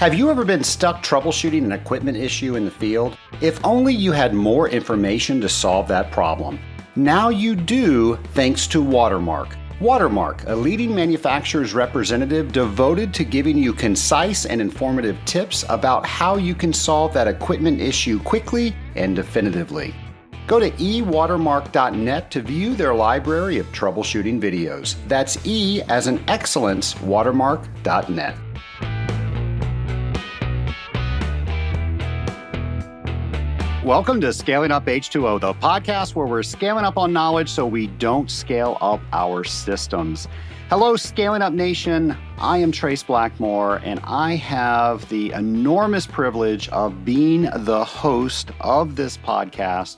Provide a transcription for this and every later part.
Have you ever been stuck troubleshooting an equipment issue in the field? If only you had more information to solve that problem. Now you do, thanks to Watermark. Watermark, a leading manufacturer's representative devoted to giving you concise and informative tips about how you can solve that equipment issue quickly and definitively. Go to ewatermark.net to view their library of troubleshooting videos. That's E as in excellence, watermark.net. Welcome to Scaling Up H2O, the podcast where we're scaling up on knowledge so we don't scale up our systems. Hello, Scaling Up Nation. I am Trace Blackmore, and I have the enormous privilege of being the host of this podcast.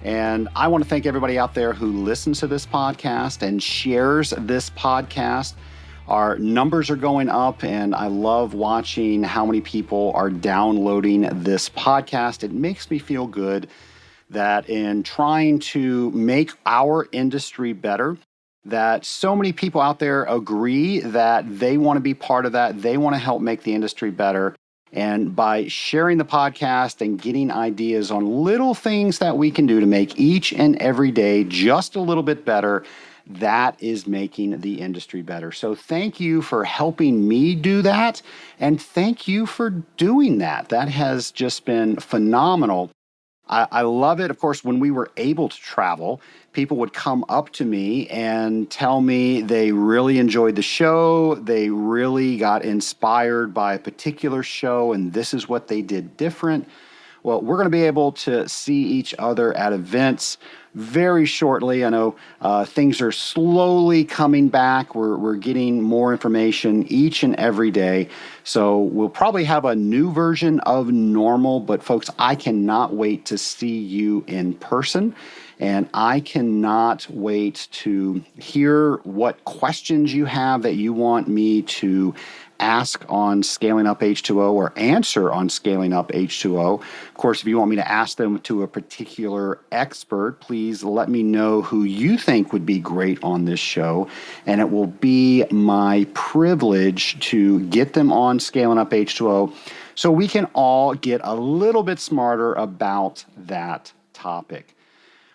And I want to thank everybody out there who listens to this podcast and shares this podcast. Our numbers are going up, and I love watching how many people are downloading this podcast. It makes me feel good that in trying to make our industry better, that so many people out there agree that they want to be part of that. They want to help make the industry better. And by sharing the podcast and getting ideas on little things that we can do to make each and every day just a little bit better, that is making the industry better. So thank you for helping me do that. And thank you for doing that. That has just been phenomenal. I love it. Of course, when we were able to travel, people would come up to me and tell me they really enjoyed the show. They really got inspired by a particular show, and this is what they did different. Well, we're going to be able to see each other at events very shortly. I know things are slowly coming back. We're getting more information each and every day. So we'll probably have a new version of normal. But folks, I cannot wait to see you in person. And I cannot wait to hear what questions you have that you want me to ask on Scaling Up H2O or answer on Scaling Up H2O. Of course, if you want me to ask them to a particular expert, please let me know who you think would be great on this show. And it will be my privilege to get them on Scaling Up H2O so we can all get a little bit smarter about that topic.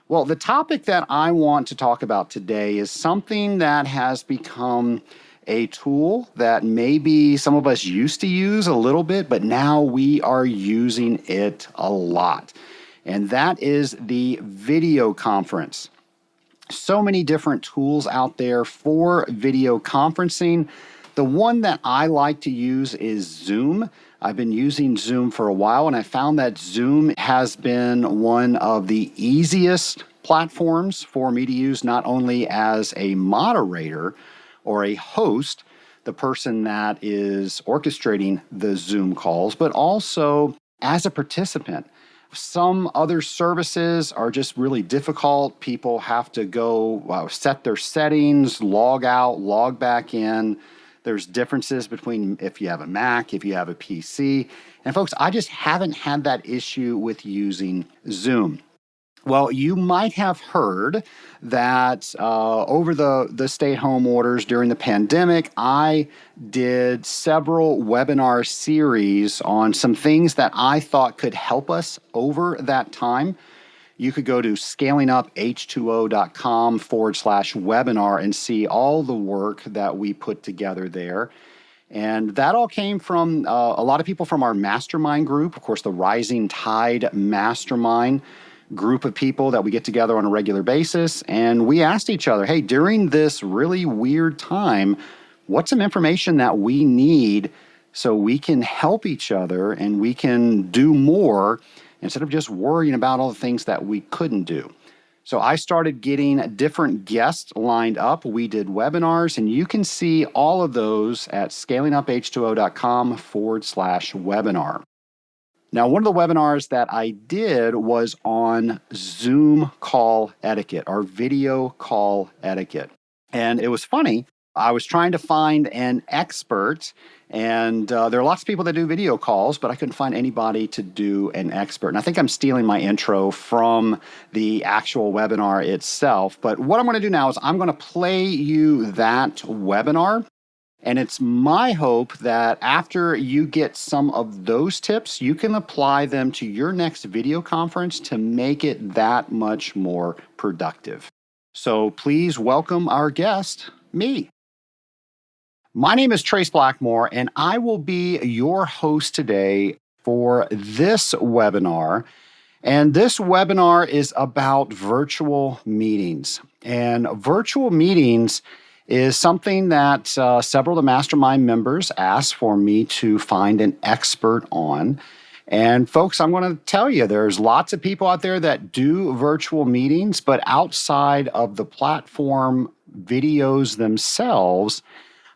Well, the topic that I want to talk about today is something that has become a tool that maybe some of us used to use a little bit, but now we are using it a lot. And that is the video conference. So many different tools out there for video conferencing. The one that I like to use is Zoom. I've been using Zoom for a while, and I found that Zoom has been one of the easiest platforms for me to use, not only as a moderator or a host, the person that is orchestrating the Zoom calls, but also as a participant. Some other services are just really difficult. People have to go set their settings, log out, log back in. There's differences between if you have a Mac, if you have a PC. And folks, I just haven't had that issue with using Zoom. Well, you might have heard that over the stay-at-home orders during the pandemic, I did several webinar series on some things that I thought could help us over that time. You could go to scalinguph2o.com/webinar and see all the work that we put together there. And that all came from a lot of people from our mastermind group, of course, the Rising Tide Mastermind group of people that we get together on a regular basis. And we asked each other, hey, during this really weird time, what's some information that we need so we can help each other and we can do more instead of just worrying about all the things that we couldn't do. So I started getting different guests lined up. We did webinars, and you can see all of those at scalinguph2o.com/webinar. Now, one of the webinars that I did was on Zoom call etiquette, or video call etiquette. And it was funny. I was trying to find an expert, and there are lots of people that do video calls, but I couldn't find anybody to do an expert. And I think I'm stealing my intro from the actual webinar itself. But what I'm going to do now is I'm going to play you that webinar. And it's my hope that after you get some of those tips, you can apply them to your next video conference to make it that much more productive. So please welcome our guest, me. My name is Trace Blackmore, and I will be your host today for this webinar. And this webinar is about virtual meetings. And virtual meetings is something that several of the mastermind members asked for me to find an expert on. And folks, I'm going to tell you, there's lots of people out there that do virtual meetings, but outside of the platform videos themselves,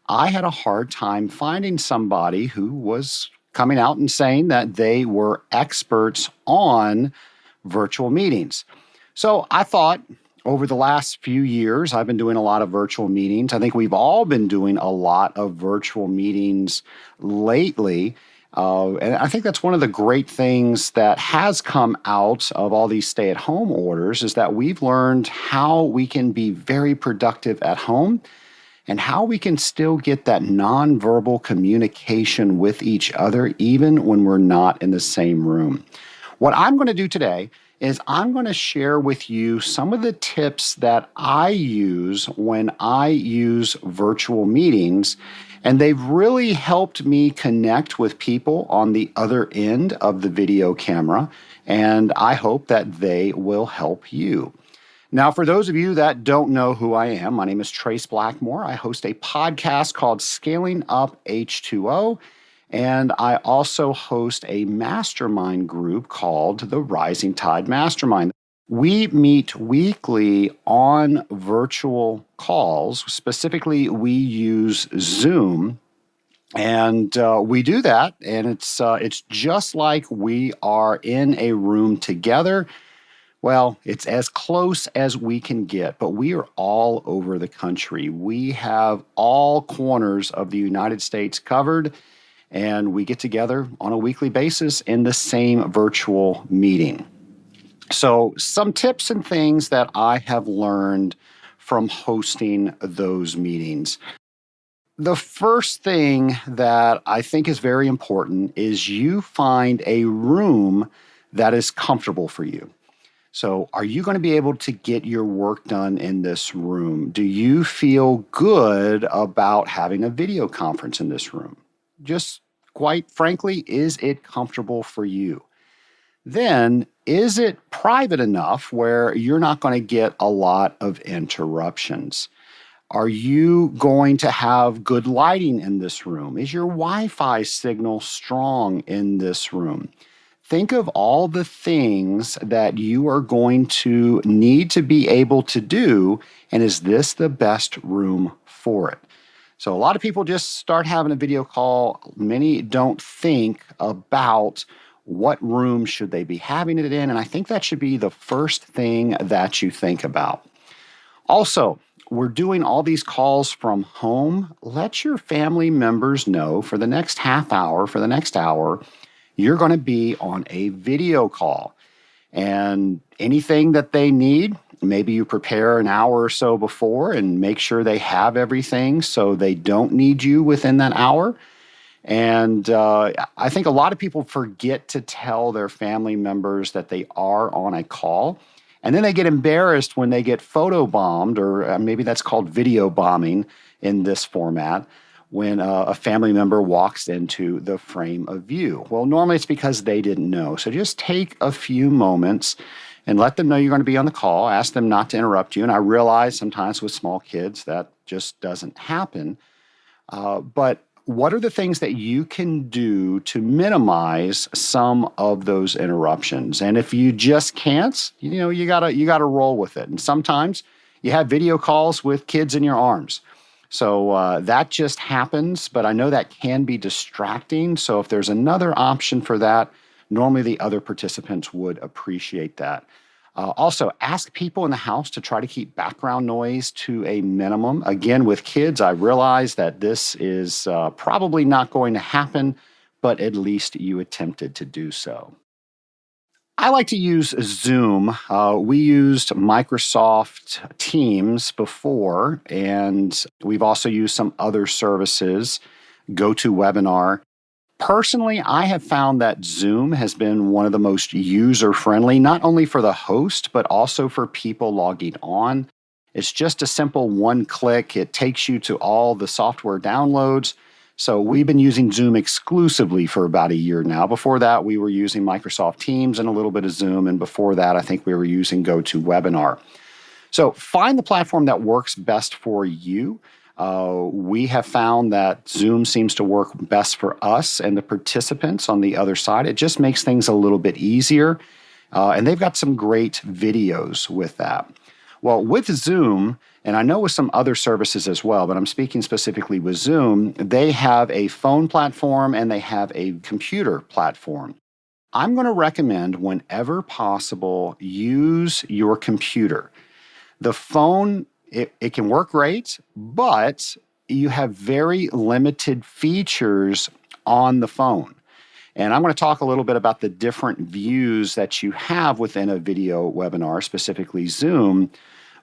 I had a hard time finding somebody who was coming out and saying that they were experts on virtual meetings. So I thought over the last few years, I've been doing a lot of virtual meetings. I think we've all been doing a lot of virtual meetings lately. And I think that's one of the great things that has come out of all these stay-at-home orders is that we've learned how we can be very productive at home and how we can still get that nonverbal communication with each other, even when we're not in the same room. What I'm going to do today is I'm going to share with you some of the tips that I use when I use virtual meetings, and they've really helped me connect with people on the other end of the video camera, and I hope that they will help you. Now, for those of you that don't know who I am, my name is Trace Blackmore. I host a podcast called Scaling Up H2O, and I also host a mastermind group called the Rising Tide Mastermind. We meet weekly on virtual calls. Specifically, we use Zoom, and we do that, and it's just like we are in a room together. Well, it's as close as we can get, but we are all over the country. We have all corners of the United States covered, and we get together on a weekly basis in the same virtual meeting. So, some tips and things that I have learned from hosting those meetings. The first thing that I think is very important is you find a room that is comfortable for you. So are you going to be able to get your work done in this room? Do you feel good about having a video conference in this room? Just quite frankly, is it comfortable for you? Then, is it private enough where you're not going to get a lot of interruptions? Are you going to have good lighting in this room? Is your Wi-Fi signal strong in this room? Think of all the things that you are going to need to be able to do, and is this the best room for it? So a lot of people just start having a video call. Many don't think about what room should they be having it in, and I think that should be the first thing that you think about. Also, we're doing all these calls from home. Let your family members know for the next half hour, for the next hour, you're going to be on a video call, and anything that they need, maybe you prepare an hour or so before and make sure they have everything so they don't need you within that hour. And I think a lot of people forget to tell their family members that they are on a call, and then they get embarrassed when they get photo bombed, or maybe that's called video bombing in this format, when a family member walks into the frame of view. Well, normally it's because they didn't know. So just take a few moments and let them know you're going to be on the call. Ask them not to interrupt you. And I realize sometimes with small kids that just doesn't happen. But what are the things that you can do to minimize some of those interruptions? And if you just can't, you gotta roll with it. And sometimes you have video calls with kids in your arms. So that just happens, but I know that can be distracting. So if there's another option for that, normally the other participants would appreciate that. Also, ask people in the house to try to keep background noise to a minimum. Again, with kids, I realize that this is probably not going to happen, but at least you attempted to do so. I like to use Zoom. We used Microsoft Teams before, and we've also used some other services, GoToWebinar. Personally, I have found that Zoom has been one of the most user-friendly, not only for the host, but also for people logging on. It's just a simple one click. It takes you to all the software downloads. So we've been using Zoom exclusively for about a year now. Before that, we were using Microsoft Teams and a little bit of Zoom. And before that, I think we were using GoToWebinar. So find the platform that works best for you. We have found that Zoom seems to work best for us and the participants on the other side. It just makes things a little bit easier. And they've got some great videos with that. Well, with Zoom, and I know with some other services as well, but I'm speaking specifically with Zoom, they have a phone platform and they have a computer platform. I'm going to recommend, whenever possible, use your computer. The phone, it can work great, but you have very limited features on the phone. And I'm going to talk a little bit about the different views that you have within a video webinar, specifically Zoom.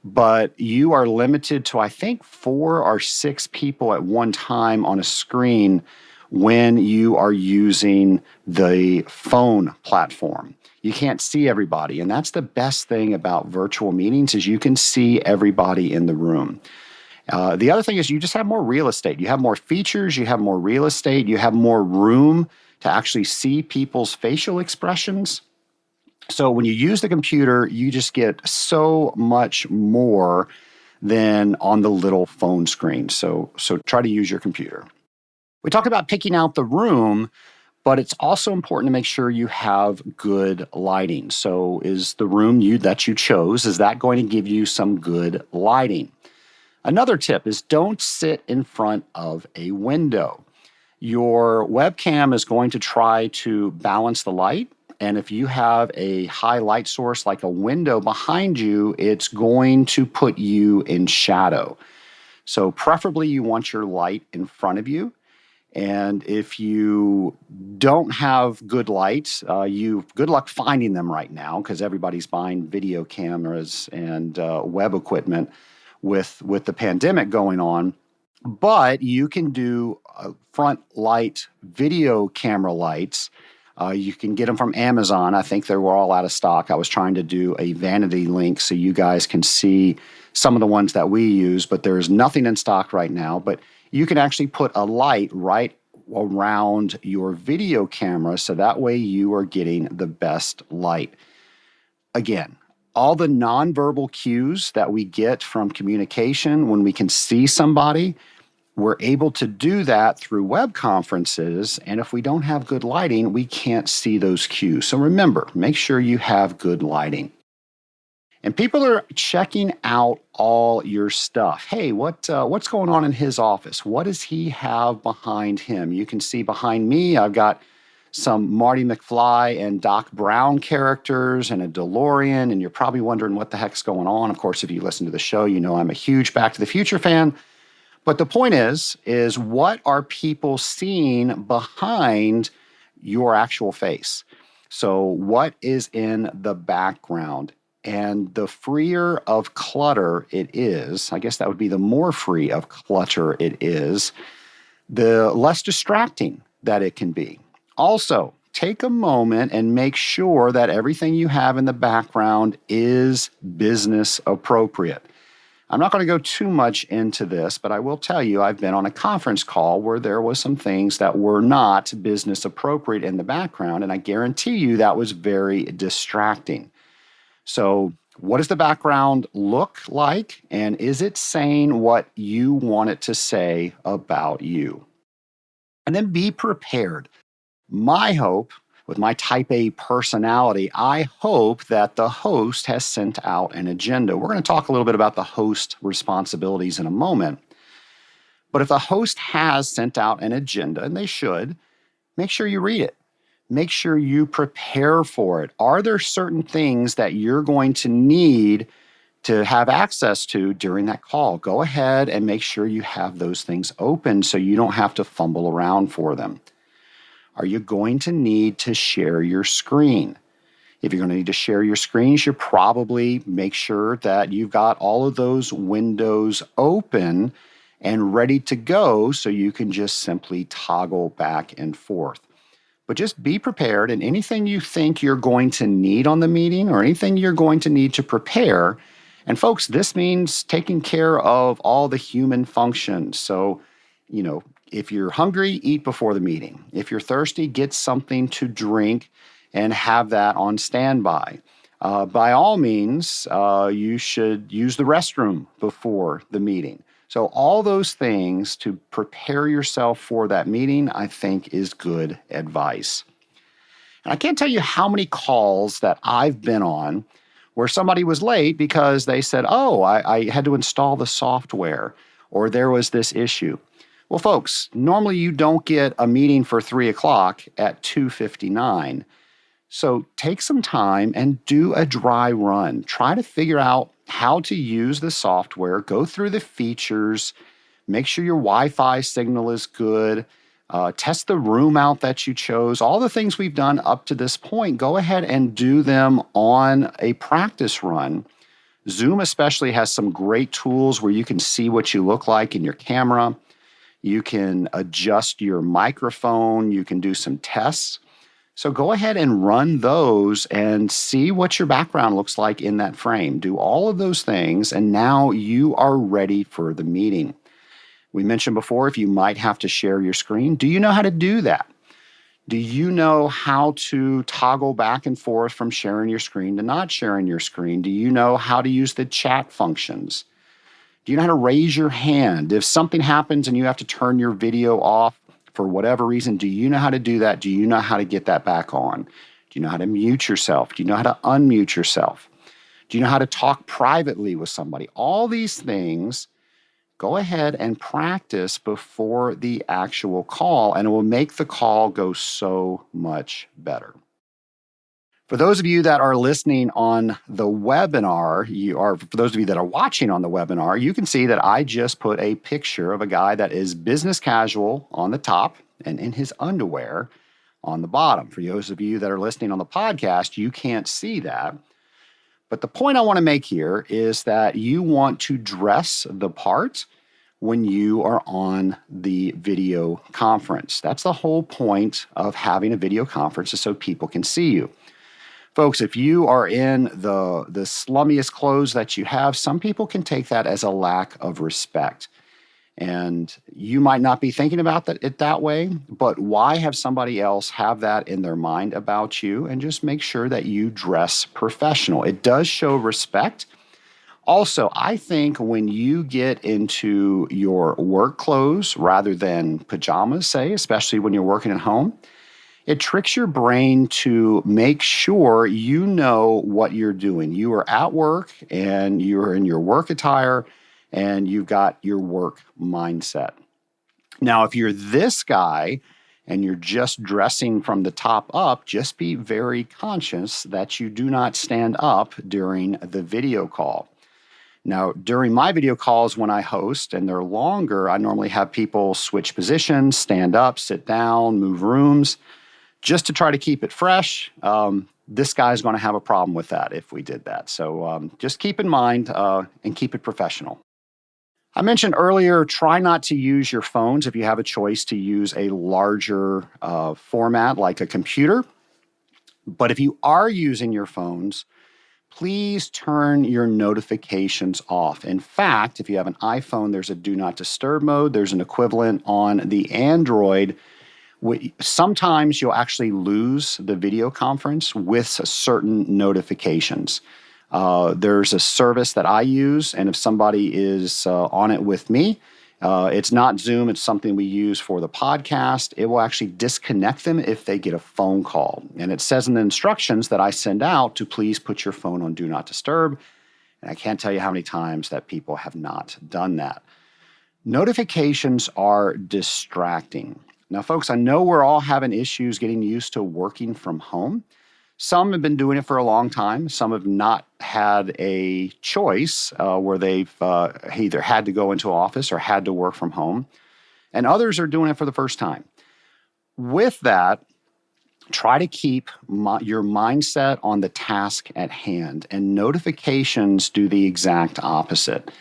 But you are limited to, I think, 4 or 6 people at one time on a screen when you are using the phone platform. You can't see everybody. And that's the best thing about virtual meetings is you can see everybody in the room. The other thing is you just have more real estate. You have more features. You have more real estate. You have more room to actually see people's facial expressions. So when you use the computer, you just get so much more than on the little phone screen. So try to use your computer. We talked about picking out the room, but it's also important to make sure you have good lighting. So is the room that you chose, is that going to give you some good lighting? Another tip is don't sit in front of a window. Your webcam is going to try to balance the light. And if you have a high light source like a window behind you, it's going to put you in shadow. So preferably you want your light in front of you. And if you don't have good lights, good luck finding them right now because everybody's buying video cameras and web equipment with the pandemic going on. But you can do front light video camera lights. You can get them from Amazon. I think they were all out of stock. I was trying to do a vanity link so you guys can see some of the ones that we use, but there's nothing in stock right now. But you can actually put a light right around your video camera so that way you are getting the best light. Again, all the nonverbal cues that we get from communication when we can see somebody, we're able to do that through web conferences, and if we don't have good lighting, we can't see those cues. So remember, make sure you have good lighting. And people are checking out all your stuff. Hey, what's going on in his office? What does he have behind him? You can see behind me, I've got some Marty McFly and Doc Brown characters and a DeLorean, and you're probably wondering what the heck's going on. Of course, if you listen to the show, you know I'm a huge Back to the Future fan. But the point is what are people seeing behind your actual face? So what is in the background? And the freer of clutter it is, I guess that would be the more free of clutter it is, the less distracting that it can be. Also, take a moment and make sure that everything you have in the background is business appropriate. I'm not going to go too much into this, but I will tell you I've been on a conference call where there was some things that were not business appropriate in the background, and I guarantee you that was very distracting. So what does the background look like, and is it saying what you want it to say about you? And then be prepared. My hope, with my type A personality, I hope that the host has sent out an agenda. We're going to talk a little bit about the host responsibilities in a moment. But if the host has sent out an agenda, and they should, make sure you read it. Make sure you prepare for it. Are there certain things that you're going to need to have access to during that call? Go ahead and make sure you have those things open so you don't have to fumble around for them. Are you going to need to share your screen? If you're going to need to share your screen, you should probably make sure that you've got all of those windows open and ready to go so you can just simply toggle back and forth. But just be prepared, and anything you think you're going to need on the meeting or anything you're going to need to prepare. And folks, this means taking care of all the human functions. So, if you're hungry, eat before the meeting. If you're thirsty, get something to drink and have that on standby. By all means, you should use the restroom before the meeting. So all those things to prepare yourself for that meeting, I think, is good advice. And I can't tell you how many calls that I've been on where somebody was late because they said, oh, I had to install the software, or there was this issue. Well, folks, normally you don't get a meeting for 3 o'clock at 2:59. So take some time and do a dry run. Try to figure out how to use the software, go through the features, make sure your Wi-Fi signal is good, test the room out that you chose. All the things we've done up to this point, go ahead and do them on a practice run. Zoom especially has some great tools where you can see what you look like in your camera. You can adjust your microphone. You can do some tests. So go ahead and run those and see what your background looks like in that frame. Do all of those things, and now you are ready for the meeting. We mentioned before, if you might have to share your screen, do you know how to do that? Do you know how to toggle back and forth from sharing your screen to not sharing your screen? Do you know how to use the chat functions? Do you know how to raise your hand? If something happens and you have to turn your video off for whatever reason, do you know how to do that? Do you know how to get that back on? Do you know how to mute yourself? Do you know how to unmute yourself? Do you know how to talk privately with somebody? All these things, go ahead and practice before the actual call, and it will make the call go so much better. For those of you that are listening on the webinar, for those of you that are watching on the webinar, you can see that I just put a picture of a guy that is business casual on the top and in his underwear on the bottom. For those of you that are listening on the podcast, you can't see that. But the point I want to make here is that you want to dress the part when you are on the video conference. That's the whole point of having a video conference, is so people can see you. Folks, if you are in the slummiest clothes that you have, some people can take that as a lack of respect. And you might not be thinking about it that way, but why have somebody else have that in their mind about you? And just make sure that you dress professional. It does show respect. Also, I think when you get into your work clothes rather than pajamas, say, especially when you're working at home, it tricks your brain to make sure you know what you're doing. You are at work and you're in your work attire and you've got your work mindset. Now, if you're this guy and you're just dressing from the top up, just be very conscious that you do not stand up during the video call. Now, during my video calls when I host, and they're longer, I normally have people switch positions, stand up, sit down, move rooms, just to try to keep it fresh. This guy's going to have a problem with that if we did that. So just keep in mind and keep it professional. I mentioned earlier, try not to use your phones if you have a choice to use a larger format like a computer. But if you are using your phones, please turn your notifications off. In fact, if you have an iPhone, there's a Do Not Disturb mode. There's an equivalent on the Android. Sometimes you'll actually lose the video conference with certain notifications. There's a service that I use, and if somebody is on it with me, it's not Zoom, it's something we use for the podcast. It will actually disconnect them if they get a phone call. And it says in the instructions that I send out to please put your phone on Do Not Disturb. And I can't tell you how many times that people have not done that. Notifications are distracting. Now, folks, I know we're all having issues getting used to working from home. Some have been doing it for a long time. Some have not had a choice where they've either had to go into office or had to work from home. And others are doing it for the first time. With that, Try to keep your mindset on the task at hand, and notifications do the exact opposite.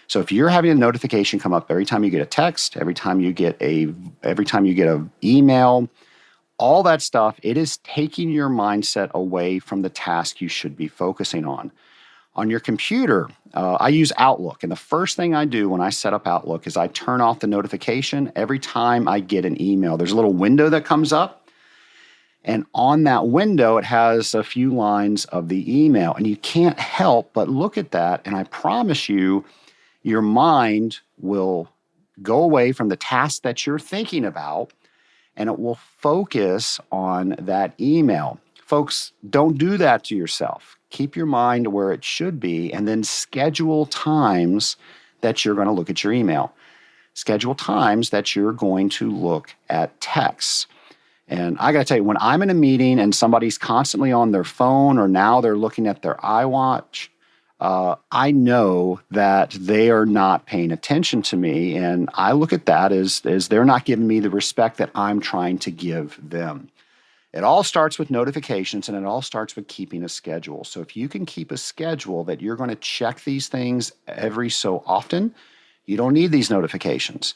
So if you're having a notification come up every time you get a text, every time you get an email, all that stuff, it is taking your mindset away from the task you should be focusing on. On your computer, I use Outlook, and the first thing I do when I set up Outlook is I turn off the notification every time I get an email. There's a little window that comes up, and on that window, it has a few lines of the email. And you can't help but look at that. And I promise you, your mind will go away from the task that you're thinking about, and it will focus on that email. Folks, don't do that to yourself. Keep your mind where it should be, and then schedule times that you're going to look at your email. Schedule times that you're going to look at texts. And I got to tell you, when I'm in a meeting and somebody's constantly on their phone, or now they're looking at their iWatch, I know that they are not paying attention to me. And I look at that as they're not giving me the respect that I'm trying to give them. It all starts with notifications, and it all starts with keeping a schedule. So if you can keep a schedule that you're going to check these things every so often, you don't need these notifications.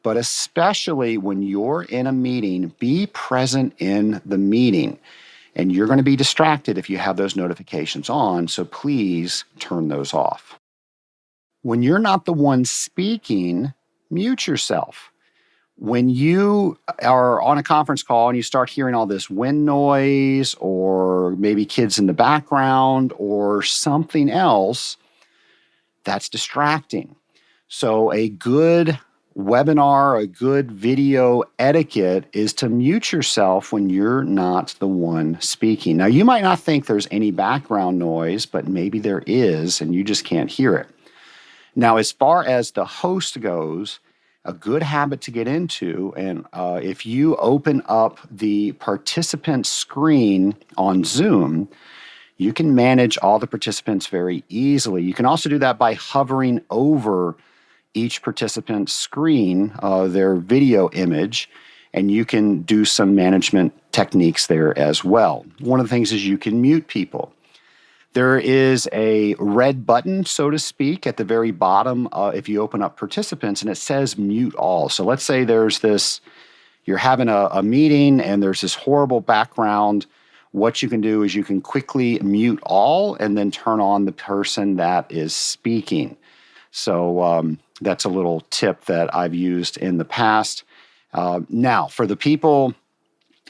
But especially when you're in a meeting, be present in the meeting. And you're going to be distracted if you have those notifications on, so please turn those off. When you're not the one speaking, mute yourself. When you are on a conference call and you start hearing all this wind noise, or maybe kids in the background, or something else, that's distracting. So a good webinar, a good video etiquette is to mute yourself when you're not the one speaking. Now, you might not think there's any background noise, but maybe there is, and you just can't hear it. Now, as far as the host goes, a good habit to get into, and if you open up the participant screen on Zoom, you can manage all the participants very easily. You can also do that by hovering over each participant's screen, their video image, and you can do some management techniques there as well. One of the things is you can mute people. There is a red button, so to speak, at the very bottom if you open up participants, and it says mute all. So let's say you're having a meeting and there's this horrible background. What you can do is you can quickly mute all and then turn on the person that is speaking. So that's a little tip that I've used in the past. Now, for the people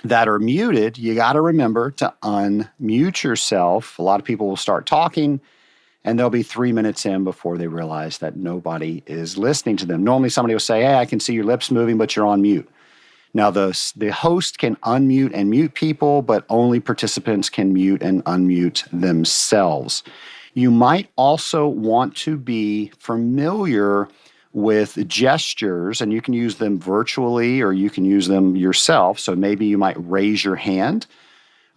that are muted, you got to remember to unmute yourself. A lot of people will start talking, and they'll be 3 minutes in before they realize that nobody is listening to them. Normally, somebody will say, "Hey, I can see your lips moving, but you're on mute." Now, the host can unmute and mute people, but only participants can mute and unmute themselves. You might also want to be familiar with gestures, and you can use them virtually or you can use them yourself. So maybe you might raise your hand.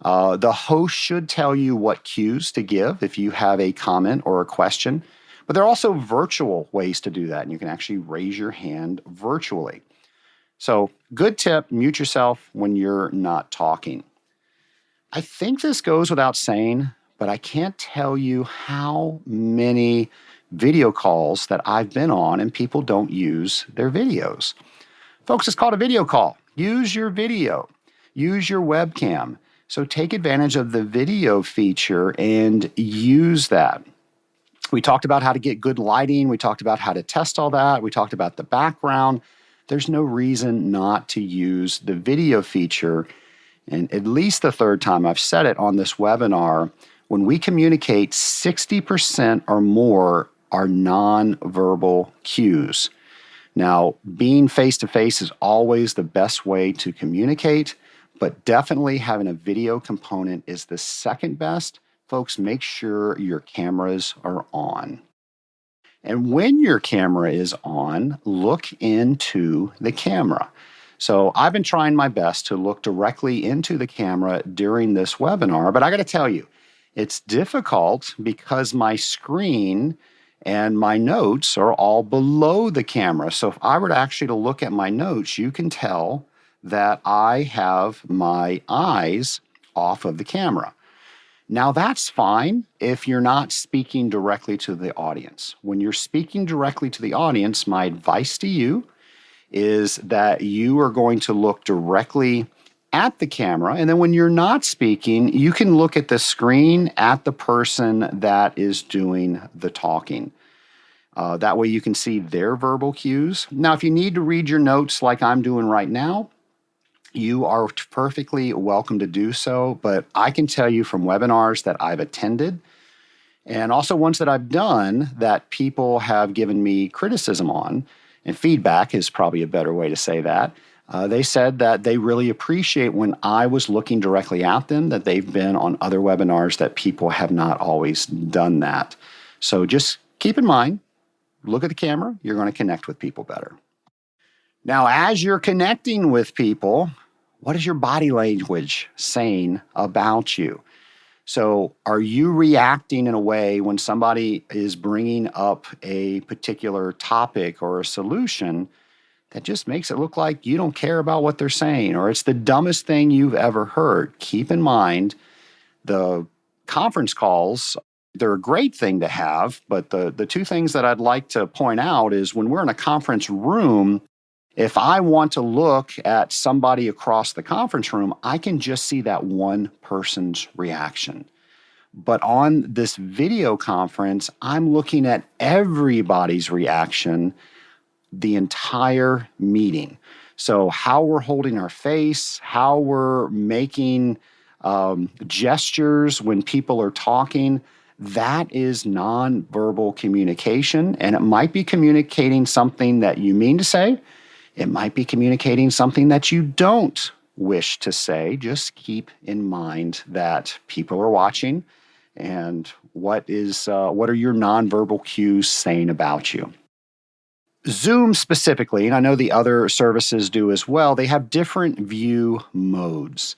The host should tell you what cues to give if you have a comment or a question. But there are also virtual ways to do that, and you can actually raise your hand virtually. So good tip, mute yourself when you're not talking. I think this goes without saying, but I can't tell you how many video calls that I've been on and people don't use their videos. Folks, it's called a video call. Use your video. Use your webcam. So take advantage of the video feature and use that. We talked about how to get good lighting. We talked about how to test all that. We talked about the background. There's no reason not to use the video feature. And at least the third time I've said it on this webinar, when we communicate, 60% or more are nonverbal cues. Now, being face-to-face is always the best way to communicate, but definitely having a video component is the second best. Folks, make sure your cameras are on. And when your camera is on, look into the camera. So I've been trying my best to look directly into the camera during this webinar, but I got to tell you, it's difficult because my screen and my notes are all below the camera. So if I were to actually look at my notes, you can tell that I have my eyes off of the camera. Now, that's fine if you're not speaking directly to the audience. When you're speaking directly to the audience, my advice to you is that you are going to look directly at the camera. And then when you're not speaking, you can look at the screen at the person that is doing the talking. That way you can see their verbal cues. Now, if you need to read your notes like I'm doing right now, you are perfectly welcome to do so, but I can tell you from webinars that I've attended and also ones that I've done that people have given me criticism on, and feedback is probably a better way to say that. They said that they really appreciate when I was looking directly at them, that they've been on other webinars that people have not always done that. So just keep in mind, look at the camera, you're going to connect with people better. Now, as you're connecting with people, what is your body language saying about you? So are you reacting in a way when somebody is bringing up a particular topic or a solution that just makes it look like you don't care about what they're saying, or it's the dumbest thing you've ever heard? Keep in mind, the conference calls, they're a great thing to have, but the two things that I'd like to point out is when we're in a conference room, if I want to look at somebody across the conference room, I can just see that one person's reaction. But on this video conference, I'm looking at everybody's reaction the entire meeting. So how we're holding our face, how we're making gestures when people are talking, that is nonverbal communication. And it might be communicating something that you mean to say. It might be communicating something that you don't wish to say. Just keep in mind that people are watching, and what are your nonverbal cues saying about you? Zoom specifically, and I know the other services do as well, they have different view modes.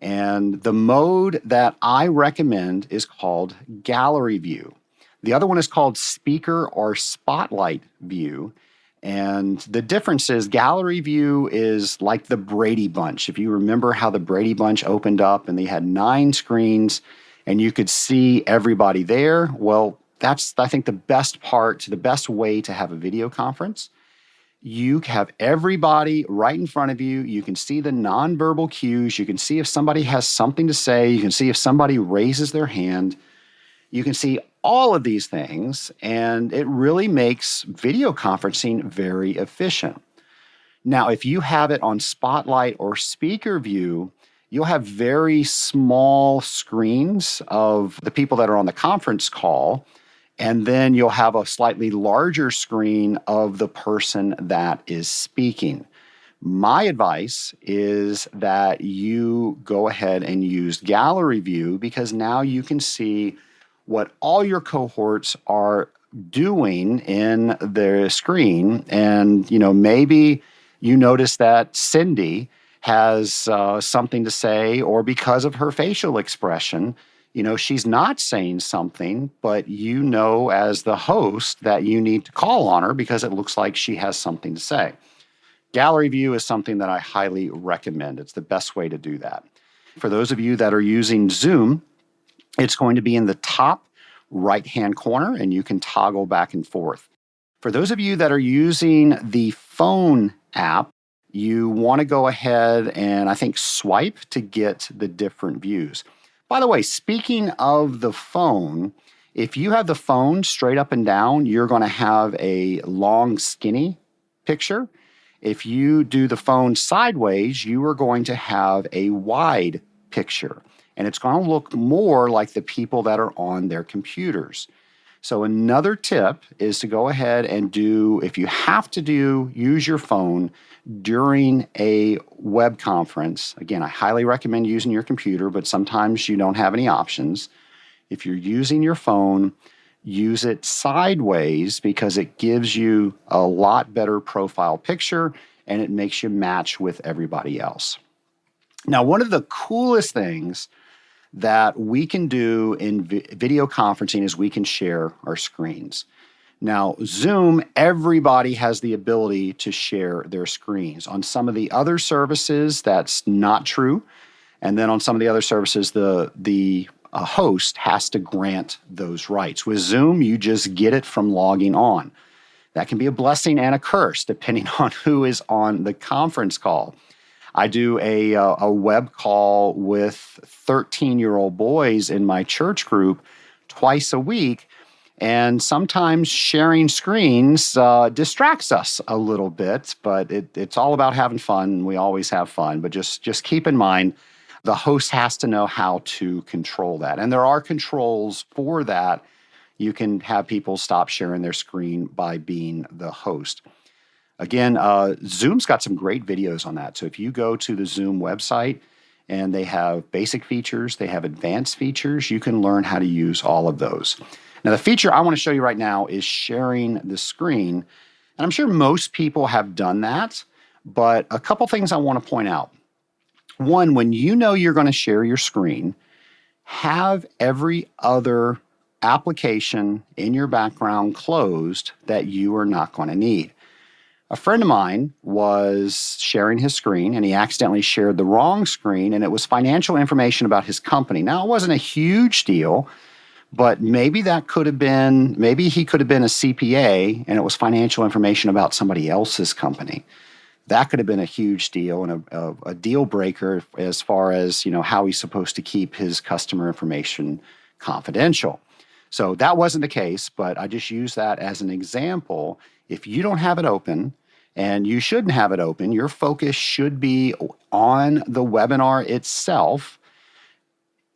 And the mode that I recommend is called gallery view. The other one is called speaker or spotlight view. And the difference is gallery view is like the Brady Bunch. If you remember how the Brady Bunch opened up and they had 9 screens and you could see everybody there, well, that's, I think, the best way to have a video conference. You have everybody right in front of you. You can see the nonverbal cues. You can see if somebody has something to say. You can see if somebody raises their hand. You can see all of these things, and it really makes video conferencing very efficient. Now, if you have it on Spotlight or Speaker View, you'll have very small screens of the people that are on the conference call, and then you'll have a slightly larger screen of the person that is speaking. My advice is that you go ahead and use gallery view, because now you can see what all your cohorts are doing in their screen. And, maybe you notice that Cindy has something to say, or because of her facial expression, she's not saying something, but as the host that you need to call on her because it looks like she has something to say. Gallery view is something that I highly recommend. It's the best way to do that. For those of you that are using Zoom, it's going to be in the top right-hand corner, and you can toggle back and forth. For those of you that are using the phone app, you want to go ahead and, I think, swipe to get the different views. By the way, speaking of the phone, if you have the phone straight up and down, you're going to have a long, skinny picture. If you do the phone sideways, you are going to have a wide picture. And it's going to look more like the people that are on their computers. So another tip is to go ahead and if you have to use your phone during a web conference. Again, I highly recommend using your computer, but sometimes you don't have any options. If you're using your phone, use it sideways because it gives you a lot better profile picture and it makes you match with everybody else. Now, one of the coolest things that we can do in video conferencing is we can share our screens. Now, Zoom, everybody has the ability to share their screens. On some of the other services, that's not true. And then on some of the other services, the host has to grant those rights. With Zoom, you just get it from logging on. That can be a blessing and a curse, depending on who is on the conference call. I do a web call with 13-year-old boys in my church group twice a week, and sometimes sharing screens distracts us a little bit, but it's all about having fun. We always have fun, but just keep in mind, the host has to know how to control that. And there are controls for that. You can have people stop sharing their screen by being the host. Again, Zoom's got some great videos on that. So if you go to the Zoom website and they have basic features, they have advanced features, you can learn how to use all of those. Now, the feature I want to show you right now is sharing the screen. And I'm sure most people have done that, but a couple things I want to point out. One, when you know you're going to share your screen, have every other application in your background closed that you are not going to need. A friend of mine was sharing his screen and he accidentally shared the wrong screen, and it was financial information about his company. Now, it wasn't a huge deal, but maybe he could have been a CPA and it was financial information about somebody else's company. That could have been a huge deal and a deal breaker as far as, how he's supposed to keep his customer information confidential. So that wasn't the case, but I just use that as an example. If you don't have it open, and you shouldn't have it open, your focus should be on the webinar itself.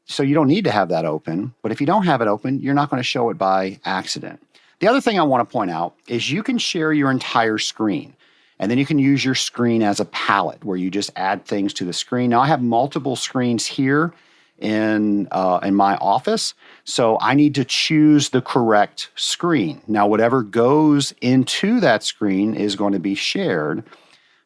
So you don't need to have that open, but if you don't have it open, you're not going to show it by accident. The other thing I want to point out is you can share your entire screen, and then you can use your screen as a palette where you just add things to the screen. Now, I have multiple screens here in my office, so I need to choose the correct screen. Now, whatever goes into that screen is going to be shared,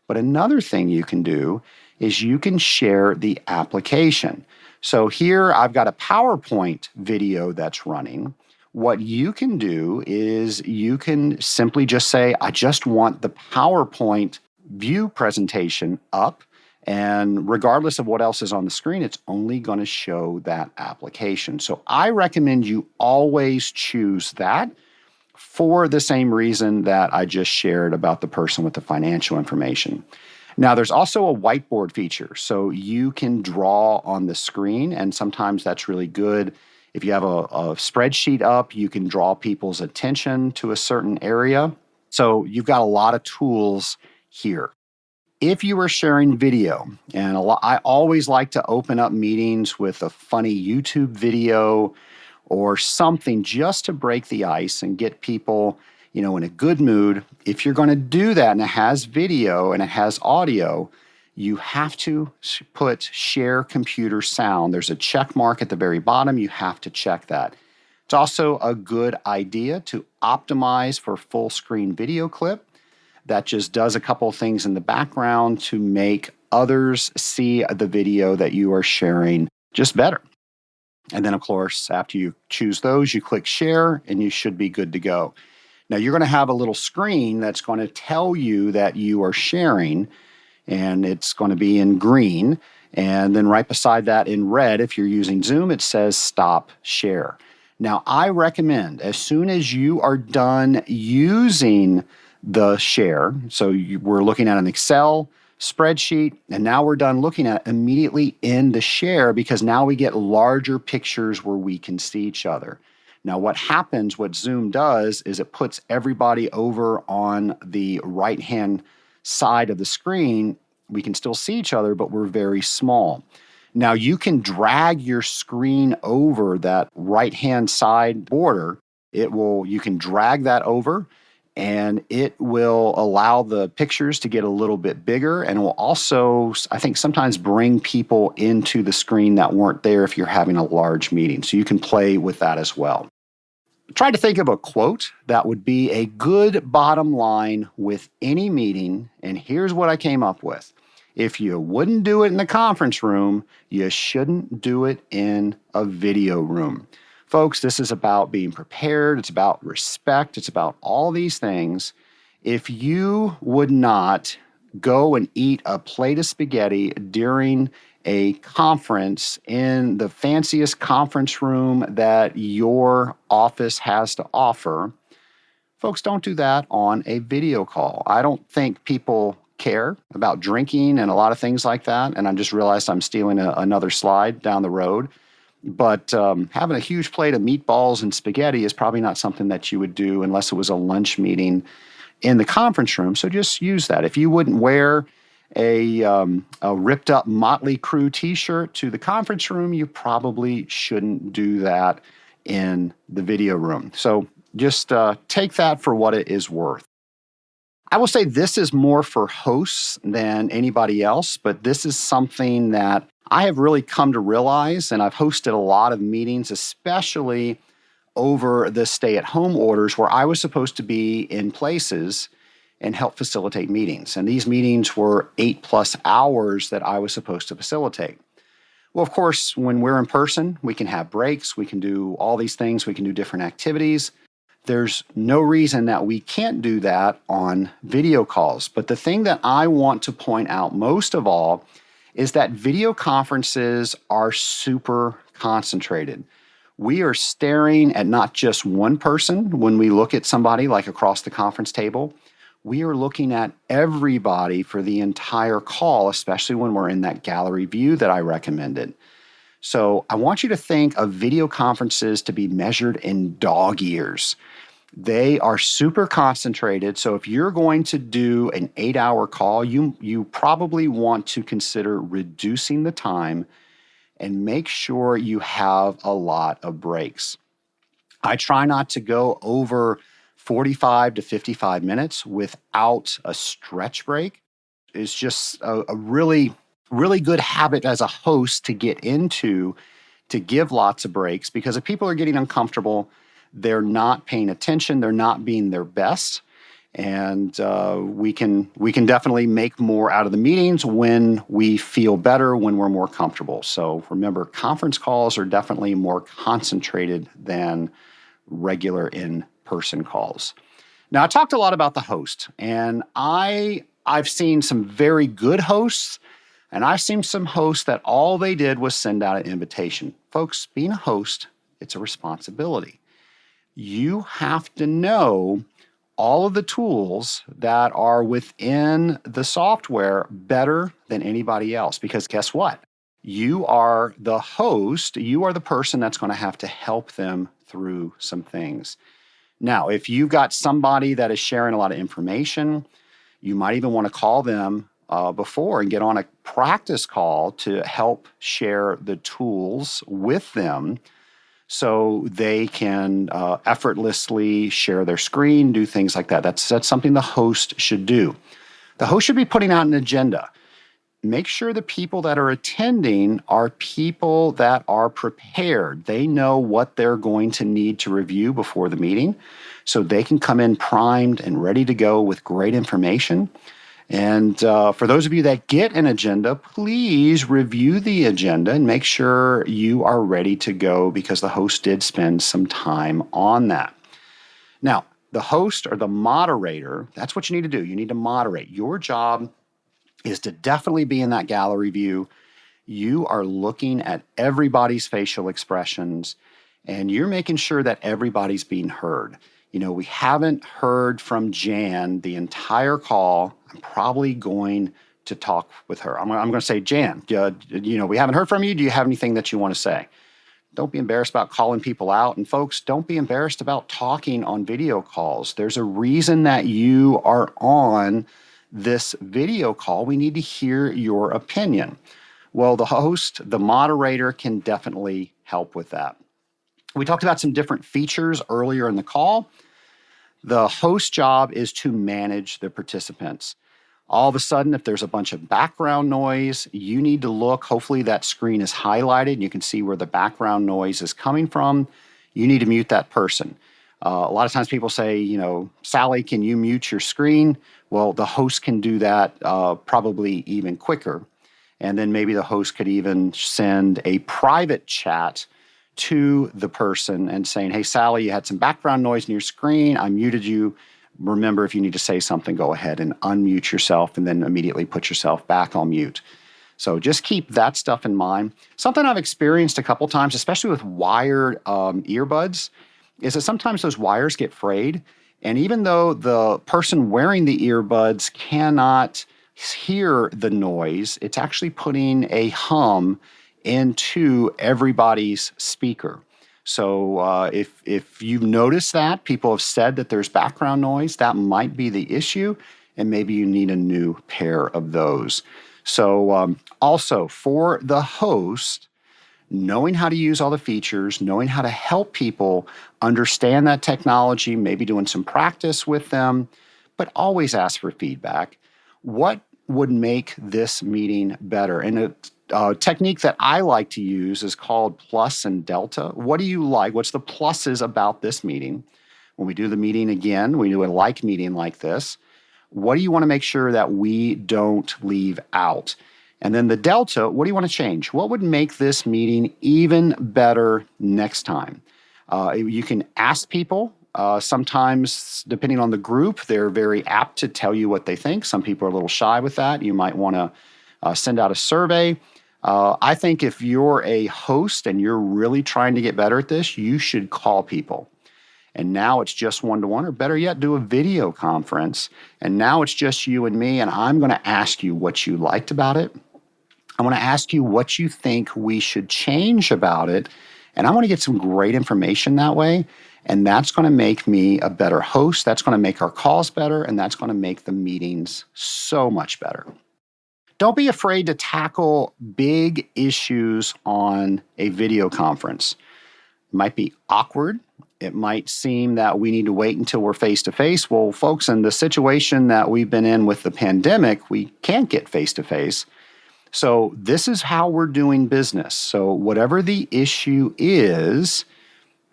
but another thing you can do is you can share the application. So here I've got a PowerPoint video that's running. What you can do is you can simply just say, I just want the PowerPoint view presentation up. And regardless of what else is on the screen, it's only going to show that application. So I recommend you always choose that for the same reason that I just shared about the person with the financial information. Now, there's also a whiteboard feature. So you can draw on the screen, and sometimes that's really good. If you have a spreadsheet up, you can draw people's attention to a certain area. So you've got a lot of tools here. If you are sharing video, and I always like to open up meetings with a funny YouTube video or something just to break the ice and get people, in a good mood. If you're going to do that and it has video and it has audio, you have to put share computer sound. There's a check mark at the very bottom. You have to check that. It's also a good idea to optimize for full screen video clip. That just does a couple of things in the background to make others see the video that you are sharing just better. And then, of course, after you choose those, you click share and you should be good to go. Now, you're going to have a little screen that's going to tell you that you are sharing, and it's going to be in green. And then right beside that in red, if you're using Zoom, it says stop share. Now, I recommend as soon as you are done using the share, so we're looking at an Excel spreadsheet, and now we're done looking at it, immediately in the share, because now we get larger pictures where we can see each other. Now, what Zoom does is it puts everybody over on the right-hand side of the screen. We can still see each other, but we're very small. Now, you can drag your screen over that right-hand side border. You can drag that over, and it will allow the pictures to get a little bit bigger, and it will also, I think, sometimes bring people into the screen that weren't there if you're having a large meeting. So you can play with that as well. Try to think of a quote that would be a good bottom line with any meeting, and here's what I came up with. If you wouldn't do it in the conference room, you shouldn't do it in a video room. Folks, this is about being prepared. It's about respect. It's about all these things. If you would not go and eat a plate of spaghetti during a conference in the fanciest conference room that your office has to offer, folks, don't do that on a video call. I don't think people care about drinking and a lot of things like that. And I just realized I'm stealing another slide down the road. But having a huge plate of meatballs and spaghetti is probably not something that you would do unless it was a lunch meeting in the conference room. So just use that. If you wouldn't wear a ripped up Motley Crue t-shirt to the conference room, you probably shouldn't do that in the video room. So just take that for what it is worth. I will say this is more for hosts than anybody else, but this is something that I have really come to realize, and I've hosted a lot of meetings, especially over the stay-at-home orders where I was supposed to be in places and help facilitate meetings. And these meetings were 8+ hours that I was supposed to facilitate. Well, of course, when we're in person, we can have breaks, we can do all these things, we can do different activities. There's no reason that we can't do that on video calls. But the thing that I want to point out most of all is that video conferences are super concentrated. We are staring at not just one person when we look at somebody like across the conference table. We are looking at everybody for the entire call, especially when we're in that gallery view that I recommended. So I want you to think of video conferences to be measured in dog years. They are super concentrated. So if you're going to do an 8-hour call, you probably want to consider reducing the time and make sure you have a lot of breaks. I try not to go over 45 to 55 minutes without a stretch break. It's just a really good habit as a host to get into, to give lots of breaks, because if people are getting uncomfortable, they're not paying attention, they're not being their best. And we can definitely make more out of the meetings when we feel better, when we're more comfortable. So remember, conference calls are definitely more concentrated than regular in-person calls. Now, I talked a lot about the host, and I've seen some very good hosts, and I've seen some hosts that all they did was send out an invitation. Folks, being a host, it's a responsibility. You have to know all of the tools that are within the software better than anybody else, because guess what? You are the host. You are the person that's going to have to help them through some things. Now, if you've got somebody that is sharing a lot of information, you might even want to call them before and get on a practice call to help share the tools with them so they can effortlessly share their screen, do things like that. That's something the host should do. The host should be putting out an agenda. Make sure the people that are attending are people that are prepared. They know what they're going to need to review before the meeting, so they can come in primed and ready to go with great information. And for those of you that get an agenda, please review the agenda and make sure you are ready to go, because the host did spend some time on that. Now, the host or the moderator, that's what you need to do. You need to moderate. Your job is to definitely be in that gallery view. You are looking at everybody's facial expressions, and you're making sure that everybody's being heard. You know, we haven't heard from Jan the entire call. I'm probably going to talk with her. I'm going to say, Jan, we haven't heard from you. Do you have anything that you want to say? Don't be embarrassed about calling people out. And folks, don't be embarrassed about talking on video calls. There's a reason that you are on this video call. We need to hear your opinion. Well, the host, the moderator, can definitely help with that. We talked about some different features earlier in the call. The host job is to manage the participants. All of a sudden, if there's a bunch of background noise, you need to look. Hopefully that screen is highlighted and you can see where the background noise is coming from. You need to mute that person. A lot of times people say, Sally, can you mute your screen? Well, the host can do that probably even quicker. And then maybe the host could even send a private chat to the person and saying, hey, Sally, you had some background noise in your screen. I muted you. Remember, if you need to say something, go ahead and unmute yourself and then immediately put yourself back on mute. So just keep that stuff in mind. Something I've experienced a couple times, especially with wired earbuds, is that sometimes those wires get frayed. And even though the person wearing the earbuds cannot hear the noise, it's actually putting a hum into everybody's speaker. So if you've noticed that, people have said that there's background noise, that might be the issue, and maybe you need a new pair of those. So also for the host, knowing how to use all the features, knowing how to help people understand that technology, maybe doing some practice with them, but always ask for feedback. What would make this meeting better? And a technique that I like to use is called plus and delta. What do you like? What's the pluses about this meeting? When we do the meeting again, we do a like meeting like this. What do you want to make sure that we don't leave out? And then the delta, what do you want to change? What would make this meeting even better next time? You can ask people. Sometimes, depending on the group, they're very apt to tell you what they think. Some people are a little shy with that. You might want to send out a survey. I think if you're a host and you're really trying to get better at this, you should call people. And now it's just one-to-one, or better yet, do a video conference. And now it's just you and me, and I'm going to ask you what you liked about it. I want to ask you what you think we should change about it. And I want to get some great information that way. And that's going to make me a better host. That's going to make our calls better. And that's going to make the meetings so much better. Don't be afraid to tackle big issues on a video conference. It might be awkward. It might seem that we need to wait until we're face-to-face. Well, folks, in the situation that we've been in with the pandemic, we can't get face-to-face. So this is how we're doing business. So whatever the issue is,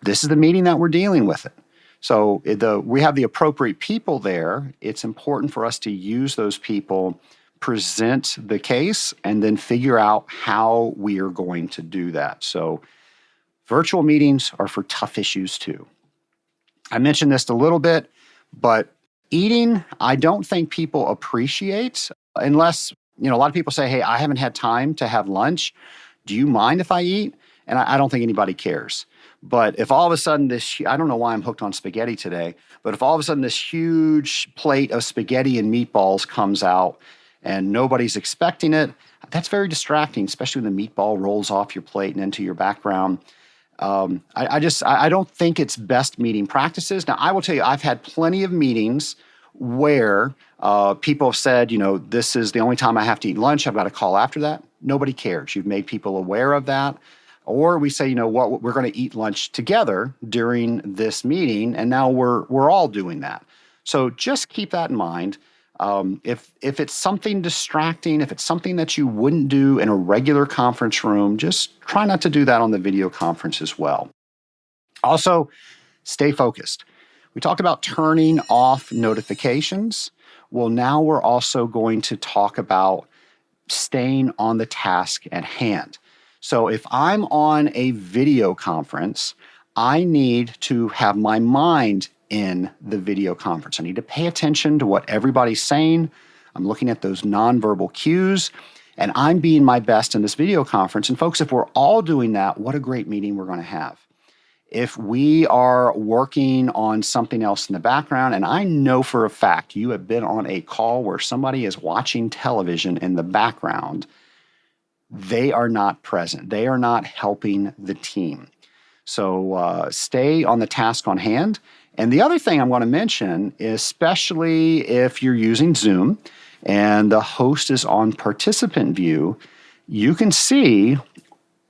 this is the meeting that we're dealing with it. So we have the appropriate people there. It's important for us to use those people, present the case, and then figure out how we are going to do that. So virtual meetings are for tough issues too. I mentioned this a little bit, but eating, I don't think people appreciate unless, a lot of people say, hey, I haven't had time to have lunch. Do you mind if I eat? And I don't think anybody cares. But if all of a sudden I don't know why I'm hooked on spaghetti today, but if all of a sudden this huge plate of spaghetti and meatballs comes out and nobody's expecting it, that's very distracting, especially when the meatball rolls off your plate and into your background. I don't think it's best meeting practices. Now, I will tell you, I've had plenty of meetings where people have said, this is the only time I have to eat lunch. I've got a call after that. Nobody cares. You've made people aware of that. Or we say, we're going to eat lunch together during this meeting, and now we're all doing that. So just keep that in mind. If it's something distracting, if it's something that you wouldn't do in a regular conference room, just try not to do that on the video conference as well. Also, stay focused. We talked about turning off notifications. Well, now we're also going to talk about staying on the task at hand. So if I'm on a video conference, I need to have my mind in the video conference. I need to pay attention to what everybody's saying. I'm looking at those nonverbal cues, and I'm being my best in this video conference. And folks, if we're all doing that, what a great meeting we're going to have. If we are working on something else in the background, and I know for a fact you have been on a call where somebody is watching television in the background, they are not present. They are not helping the team. So stay on the task on hand. And the other thing I'm going to mention, especially if you're using Zoom and the host is on participant view, you can see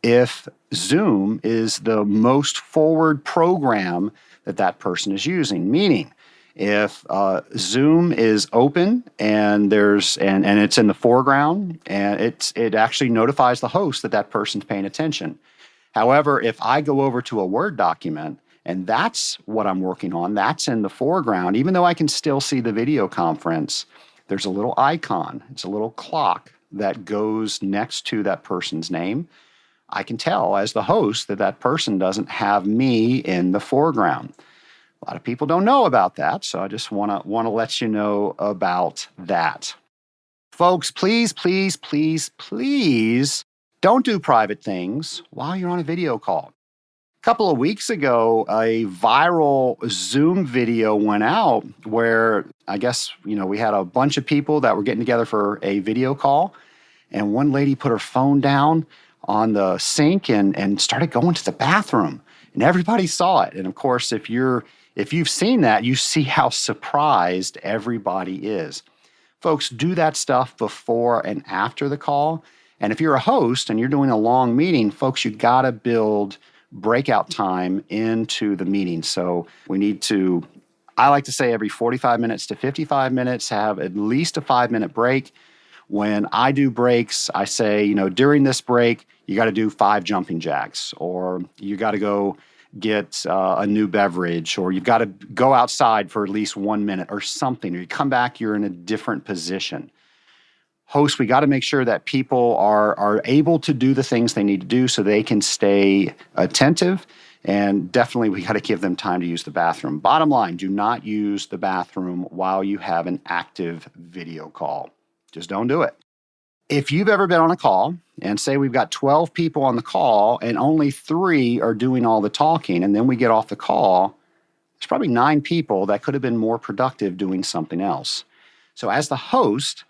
if Zoom is the most forward program that person is using. Meaning, if Zoom is open and it's in the foreground, and it actually notifies the host that person's paying attention. However, if I go over to a Word document and that's what I'm working on, that's in the foreground, even though I can still see the video conference, there's a little icon, it's a little clock that goes next to that person's name. I can tell as the host that that person doesn't have me in the foreground. A lot of people don't know about that, so I just want to let you know about that. Folks, please, please, please, please don't do private things while you're on a video call. A couple of weeks ago, a viral Zoom video went out where I guess, we had a bunch of people that were getting together for a video call, and one lady put her phone down on the sink and started going to the bathroom, and everybody saw it. And of course, if you've seen that, you see how surprised everybody is. Folks, do that stuff before and after the call. And if you're a host and you're doing a long meeting, folks, you got to build breakout time into the meeting. So we need to, I like to say every 45 minutes to 55 minutes, have at least a 5-minute break. When I do breaks, I say, during this break, you got to do 5 jumping jacks, or you got to go get a new beverage, or you've got to go outside for at least 1 minute or something, or you come back, you're in a different position. Hosts, we got to make sure that people are able to do the things they need to do so they can stay attentive. And definitely we got to give them time to use the bathroom. Bottom line, do not use the bathroom while you have an active video call. Just don't do it. If you've ever been on a call and say we've got 12 people on the call and only 3 are doing all the talking, and then we get off the call, there's probably 9 people that could have been more productive doing something else. So as the host,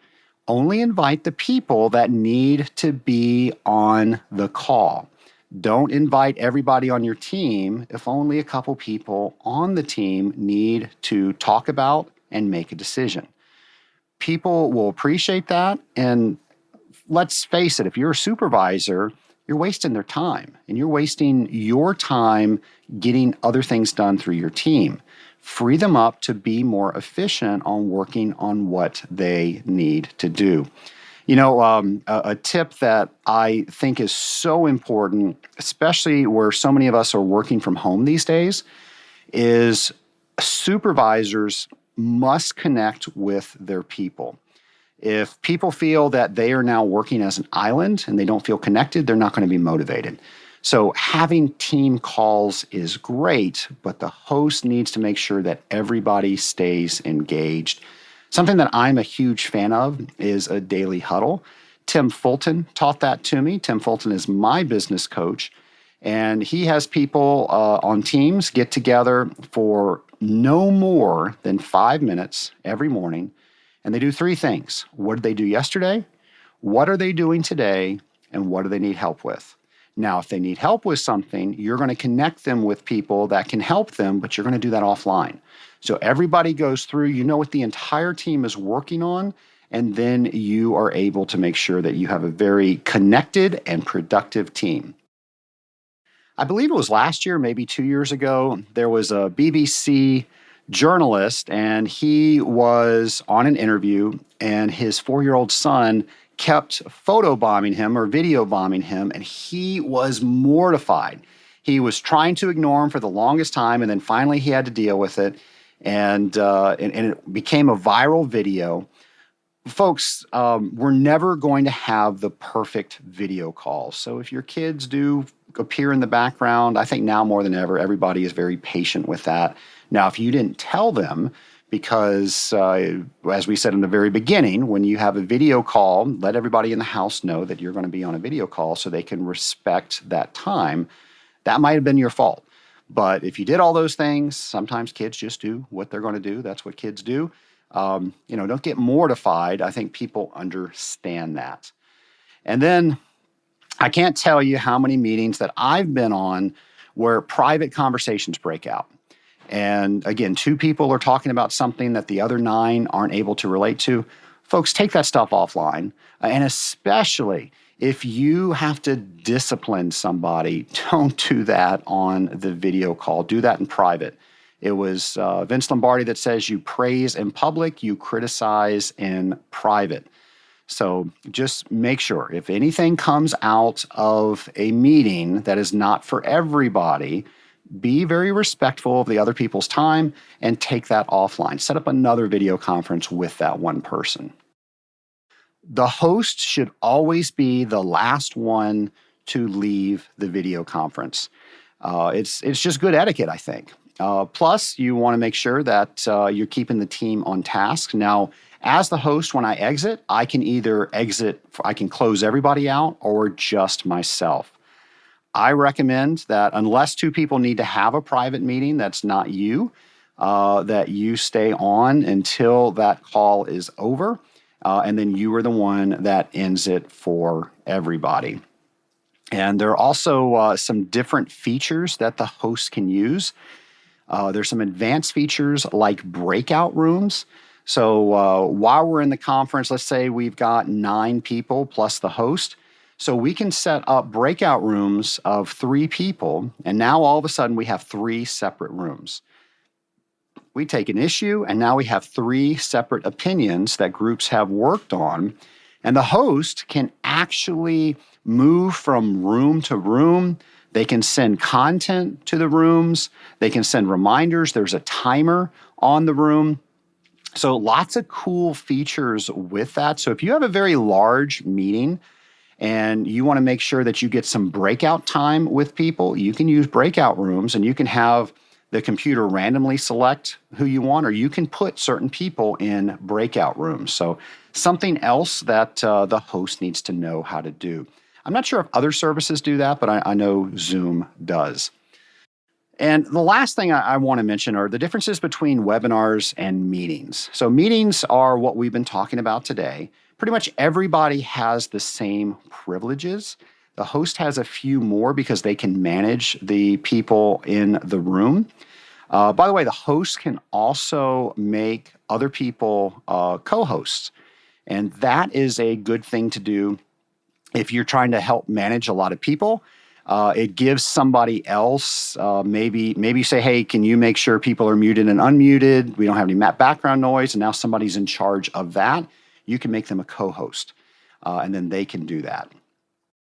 only invite the people that need to be on the call. Don't invite everybody on your team if only a couple people on the team need to talk about and make a decision. People will appreciate that. And let's face it, if you're a supervisor, you're wasting their time, and you're wasting your time getting other things done through your team. Free them up to be more efficient on working on what they need to do. A tip that I think is so important, especially where so many of us are working from home these days, is supervisors must connect with their people. If people feel that they are now working as an island and they don't feel connected, they're not going to be motivated. So having team calls is great, but the host needs to make sure that everybody stays engaged. Something that I'm a huge fan of is a daily huddle. Tim Fulton taught that to me. Tim Fulton is my business coach, and he has people on teams get together for no more than 5 minutes every morning, and they do 3 things. What did they do yesterday? What are they doing today? And what do they need help with? Now, if they need help with something, you're going to connect them with people that can help them, but you're going to do that offline. So everybody goes through, you know what the entire team is working on, and then you are able to make sure that you have a very connected and productive team. I believe it was last year, maybe 2 years ago, there was a BBC journalist, and he was on an interview, and his 4-year-old son kept photobombing him or video bombing him, and he was mortified. He was trying to ignore him for the longest time, and then finally he had to deal with it, and it became a viral video. Folks, we're never going to have the perfect video call. So if your kids do appear in the background, I think now more than ever, everybody is very patient with that. Now, if you didn't tell them, because as we said in the very beginning, when you have a video call, let everybody in the house know that you're going to be on a video call so they can respect that time. That might have been your fault. But if you did all those things, sometimes kids just do what they're going to do. That's what kids do. Don't get mortified. I think people understand that. And then I can't tell you how many meetings that I've been on where private conversations break out. And again, 2 people are talking about something that the other 9 aren't able to relate to. Folks, take that stuff offline. And especially if you have to discipline somebody, don't do that on the video call. Do that in private. It was Vince Lombardi that says you praise in public, you criticize in private. So just make sure if anything comes out of a meeting that is not for everybody, be very respectful of the other people's time and take that offline. Set up another video conference with that one person. The host should always be the last one to leave the video conference. It's just good etiquette, I think. Plus, you want to make sure that you're keeping the team on task. Now, as the host, when I exit, I can close everybody out or just myself. I recommend that unless two people need to have a private meeting that's not you, that you stay on until that call is over, and then you are the one that ends it for everybody. And there are also some different features that the host can use. There's some advanced features like breakout rooms. So while we're in the conference, let's say we've got 9 people plus the host. So we can set up breakout rooms of 3 people, and now all of a sudden we have 3 separate rooms. We take an issue, and now we have 3 separate opinions that groups have worked on, and the host can actually move from room to room. They can send content to the rooms. They can send reminders. There's a timer on the room. So lots of cool features with that. So if you have a very large meeting and you want to make sure that you get some breakout time with people, you can use breakout rooms, and you can have the computer randomly select who you want, or you can put certain people in breakout rooms. So something else that the host needs to know how to do. I'm not sure if other services do that, but I know Zoom does. And the last thing I want to mention are the differences between webinars and meetings. So meetings are what we've been talking about today. Pretty much everybody has the same privileges. The host has a few more because they can manage the people in the room. By the way, the host can also make other people co-hosts. And that is a good thing to do if you're trying to help manage a lot of people. It gives somebody else, maybe say, hey, can you make sure people are muted and unmuted? We don't have any background noise. And now somebody's in charge of that. You can make them a co-host, and then they can do that.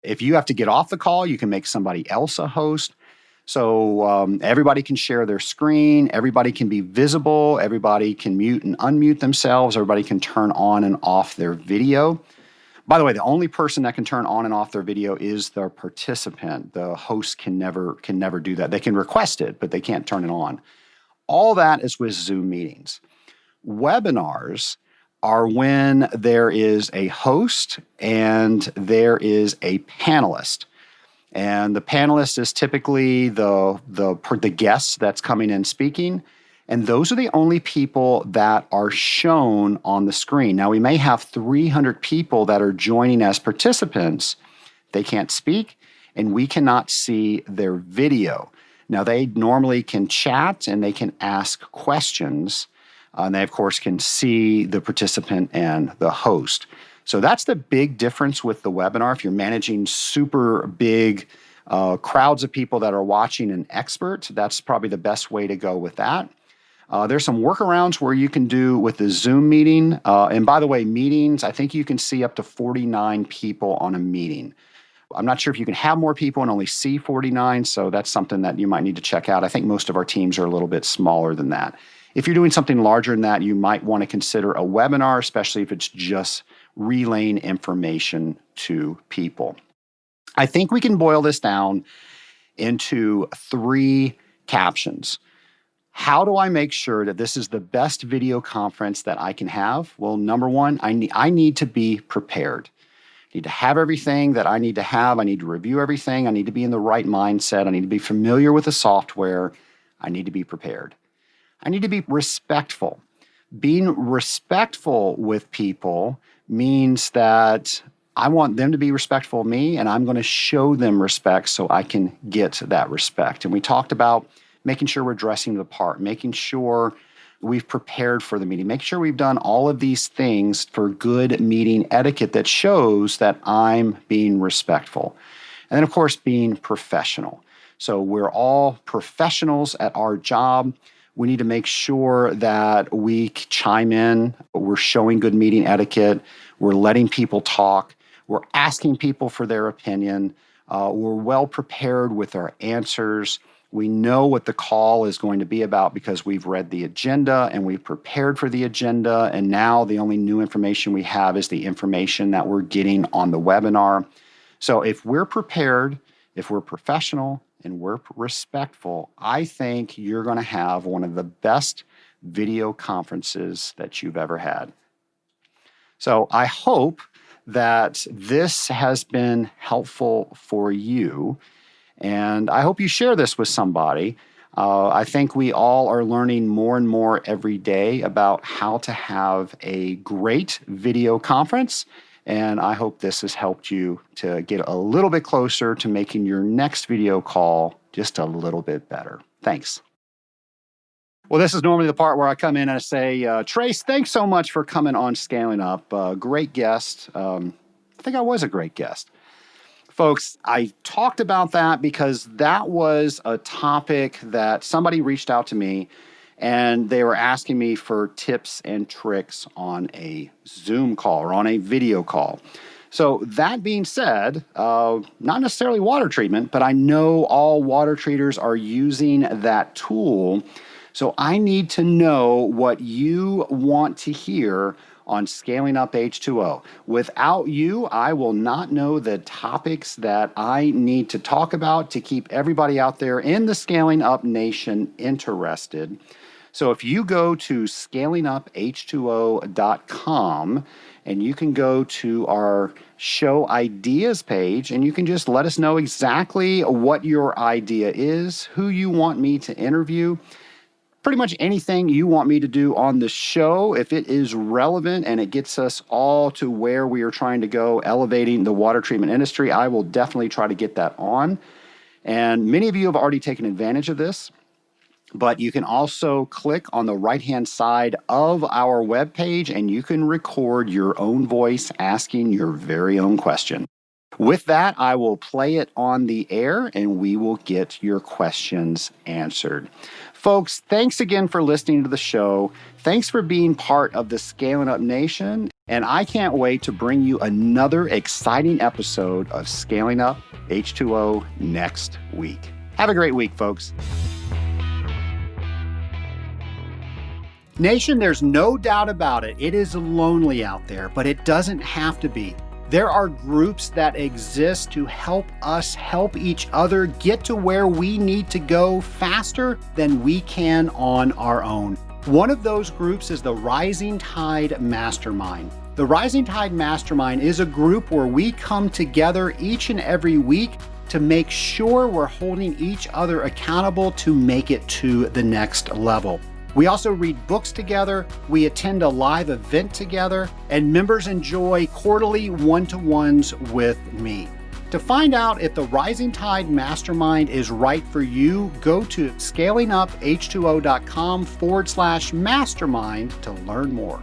If you have to get off the call, you can make somebody else a host. So everybody can share their screen. Everybody can be visible. Everybody can mute and unmute themselves. Everybody can turn on and off their video. By the way, the only person that can turn on and off their video is the participant. The host can never do that. They can request it, but they can't turn it on. All that is with Zoom meetings. Webinars are when there is a host and there is a panelist. And the panelist is typically the guest that's coming in speaking. And those are the only people that are shown on the screen. Now, we may have 300 people that are joining as participants. They can't speak, and we cannot see their video. Now, they normally can chat and they can ask questions. And they, of course, can see the participant and the host. So that's the big difference with the webinar. If you're managing super big crowds of people that are watching an expert, that's probably the best way to go with that. There's some workarounds where you can do with the Zoom meeting. And by the way, meetings, I think you can see up to 49 people on a meeting. I'm not sure if you can have more people and only see 49, so that's something that you might need to check out. I think most of our teams are a little bit smaller than that. If you're doing something larger than that, you might want to consider a webinar, especially if it's just relaying information to people. I think we can boil this down into 3 captions. How do I make sure that this is the best video conference that I can have? Well, number one, I need to be prepared. I need to have everything that I need to have. I need to review everything. I need to be in the right mindset. I need to be familiar with the software. I need to be prepared. I need to be respectful. Being respectful with people means that I want them to be respectful of me, and I'm going to show them respect so I can get that respect. And we talked about making sure we're dressing the part, making sure we've prepared for the meeting, making sure we've done all of these things for good meeting etiquette that shows that I'm being respectful. And then, of course, being professional. So we're all professionals at our job. We need to make sure that we chime in, we're showing good meeting etiquette, we're letting people talk, we're asking people for their opinion, we're well prepared with our answers. We know what the call is going to be about because we've read the agenda and we've prepared for the agenda, and now the only new information we have is the information that we're getting on the webinar. So if we're prepared, if we're professional, and we're respectful, I think you're going to have one of the best video conferences that you've ever had. So I hope that this has been helpful for you, and I hope you share this with somebody. I think we all are learning more and more every day about how to have a great video conference, and I hope this has helped you to get a little bit closer to making your next video call just a little bit better. Thanks. Well, this is normally the part where I come in and I say, Trace, thanks so much for coming on Scaling Up. Great guest. I think I was a great guest. Folks, I talked about that because that was a topic that somebody reached out to me and they were asking me for tips and tricks on a Zoom call or on a video call. So that being said, not necessarily water treatment, but I know all water treaters are using that tool. So I need to know what you want to hear on Scaling Up H2O. Without you, I will not know the topics that I need to talk about to keep everybody out there in the Scaling Up Nation interested. So if you go to scalinguph2o.com and you can go to our show ideas page and you can just let us know exactly what your idea is, who you want me to interview, pretty much anything you want me to do on the show. If it is relevant and it gets us all to where we are trying to go, elevating the water treatment industry, I will definitely try to get that on. And many of you have already taken advantage of this, but you can also click on the right-hand side of our webpage and you can record your own voice asking your very own question. With that, I will play it on the air and we will get your questions answered. Folks, thanks again for listening to the show. Thanks for being part of the Scaling Up Nation. And I can't wait to bring you another exciting episode of Scaling Up H2O next week. Have a great week, folks. Nation, there's no doubt about it. It is lonely out there, but it doesn't have to be. There are groups that exist to help us help each other get to where we need to go faster than we can on our own. One of those groups is the Rising Tide Mastermind. The Rising Tide Mastermind is a group where we come together each and every week to make sure we're holding each other accountable to make it to the next level. We also read books together, we attend a live event together, and members enjoy quarterly one-to-ones with me. To find out if the Rising Tide Mastermind is right for you, go to scalinguph2o.com/mastermind to learn more.